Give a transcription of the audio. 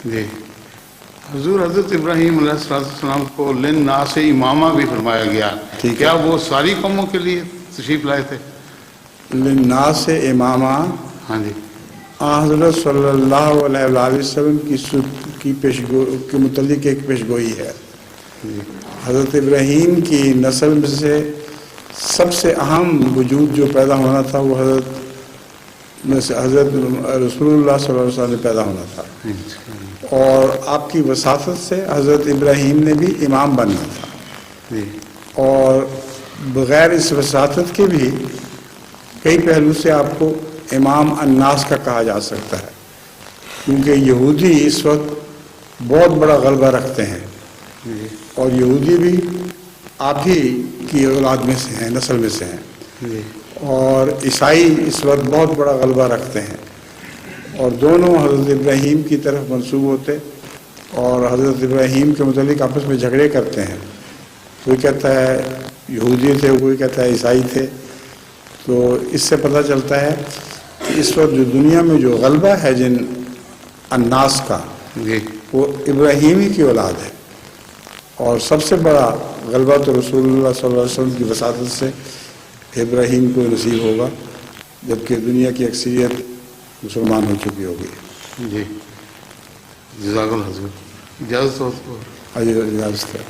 جی حضور حضرت ابراہیم علیہ السلام کو للناس امامہ بھی فرمایا گیا، ٹھیک ہے۔ کیا وہ ساری قوموں کے لیے تشریف لائے تھے؟ للناس امامہ ہاں جی حضرت صلی اللہ علیہ وآلہ وسلم کی کے متعلق ایک پیشگوئی ہے۔ جی حضرت ابراہیم کی نسل میں سے سب سے اہم وجود جو پیدا ہونا تھا وہ حضرت رسول اللہ صلی اللہ علیہ وسلم نے پیدا ہونا تھا، اور آپ کی وساطت سے حضرت ابراہیم نے بھی امام بننا تھا، جی اور بغیر اس وساطت کے بھی کئی پہلو سے آپ کو امام الناس کا کہا جا سکتا ہے، کیونکہ یہودی اس وقت بہت بڑا غلبہ رکھتے ہیں، جی اور یہودی بھی آپ ہی کی اولاد میں سے ہیں، نسل میں سے ہیں، جی اور عیسائی اس وقت بہت بڑا غلبہ رکھتے ہیں، اور دونوں حضرت ابراہیم کی طرف منسوب ہوتے اور حضرت ابراہیم کے متعلق آپس میں جھگڑے کرتے ہیں، کوئی کہتا ہے یہودی تھے، کوئی کہتا ہے عیسائی تھے۔ تو اس سے پتہ چلتا ہے کہ اس وقت جو دنیا میں جو غلبہ ہے جن الناس کا، جی وہ ابراہیم ہی کی اولاد ہے، اور سب سے بڑا غلبہ تو رسول اللہ صلی اللہ علیہ وسلم کی وساطت سے ابراہیم کو نصیب ہوگا، جبکہ دنیا کی اکثریت مسلمان ہو چکی ہوگی۔ جی جزاک اللہ حضور، اجازت ہو تو اجازت ہے۔